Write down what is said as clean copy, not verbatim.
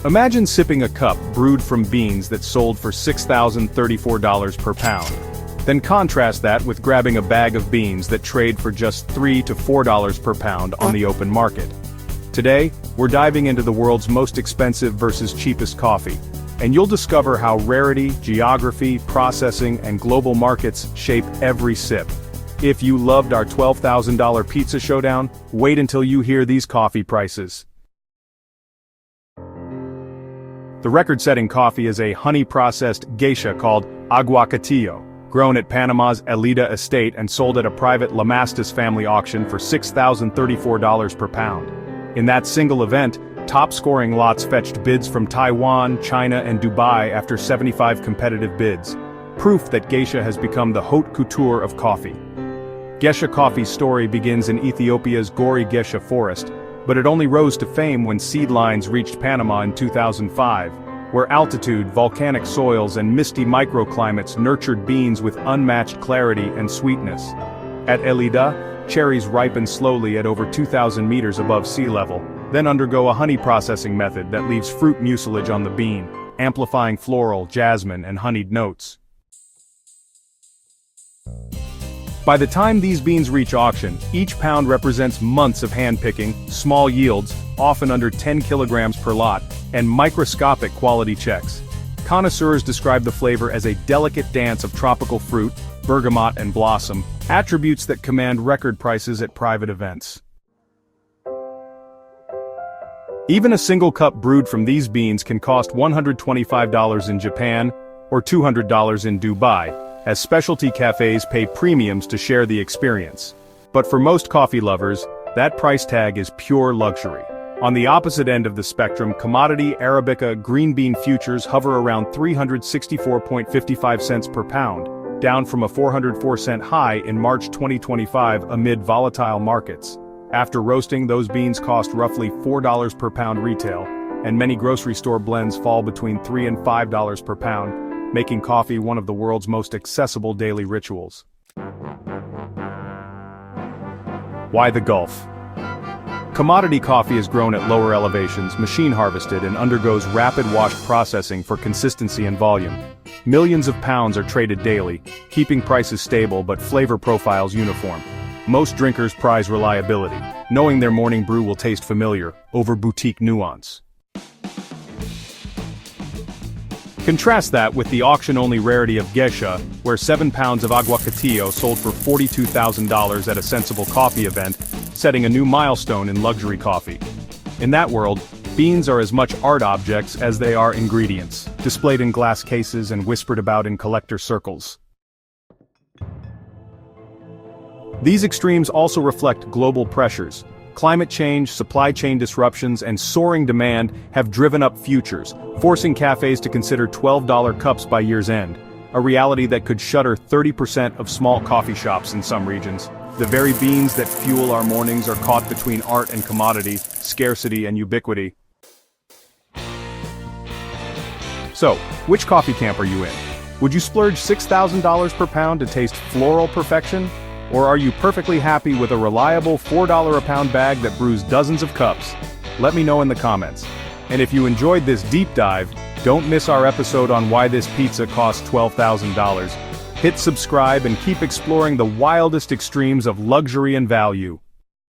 Imagine sipping a cup brewed from beans that sold for $6,034 per pound. Then contrast that with grabbing a bag of beans that trade for just $3 to $4 per pound on the open market. Today, we're diving into the world's most expensive versus cheapest coffee, and you'll discover how rarity, geography, processing, and global markets shape every sip. If you loved our $12,000 pizza showdown, wait until you hear these coffee prices. The record-setting coffee is a honey-processed geisha called aguacatillo, grown at Panama's Elida estate and sold at a private Lamastus family auction for $6,034 per pound. In that single event, top-scoring lots fetched bids from Taiwan, China, and Dubai after 75 competitive bids. Proof that geisha has become the haute couture of coffee. Gesha coffee's story begins in Ethiopia's Gori Gesha forest, but it only rose to fame when seed lines reached Panama in 2005, where altitude, volcanic soils, and misty microclimates nurtured beans with unmatched clarity and sweetness. At Elida, cherries ripen slowly at over 2,000 meters above sea level, then undergo a honey processing method that leaves fruit mucilage on the bean, amplifying floral, jasmine, and honeyed notes. By the time these beans reach auction, each pound represents months of hand-picking, small yields, often under 10 kilograms per lot, and microscopic quality checks. Connoisseurs describe the flavor as a delicate dance of tropical fruit, bergamot and blossom, attributes that command record prices at private events. Even a single cup brewed from these beans can cost $125 in Japan, or $200 in Dubai, as specialty cafes pay premiums to share the experience. But for most coffee lovers, that price tag is pure luxury. On the opposite end of the spectrum, commodity Arabica green bean futures hover around 364.55 cents per pound, down from a 404-cent high in March 2025 amid volatile markets. After roasting, those beans cost roughly $4 per pound retail, and many grocery store blends fall between $3 and $5 per pound, making coffee one of the world's most accessible daily rituals. Why the Gulf? Commodity coffee is grown at lower elevations, machine harvested, and undergoes rapid wash processing for consistency and volume. Millions of pounds are traded daily, keeping prices stable but flavor profiles uniform. Most drinkers prize reliability, knowing their morning brew will taste familiar, over boutique nuance. Contrast that with the auction-only rarity of Gesha, where 7 pounds of aguacatillo sold for $42,000 at a sensible coffee event, setting a new milestone in luxury coffee. In that world, beans are as much art objects as they are ingredients, displayed in glass cases and whispered about in collector circles. These extremes also reflect global pressures. Climate change, supply chain disruptions, and soaring demand have driven up futures, forcing cafes to consider $12 cups by year's end, a reality that could shutter 30% of small coffee shops in some regions. The very beans that fuel our mornings are caught between art and commodity, scarcity and ubiquity. So, which coffee camp are you in? Would you splurge $6,000 per pound to taste floral perfection? Or are you perfectly happy with a reliable $4 a pound bag that brews dozens of cups? Let me know in the comments. And if you enjoyed this deep dive, don't miss our episode on why this pizza costs $12,000. Hit subscribe and keep exploring the wildest extremes of luxury and value.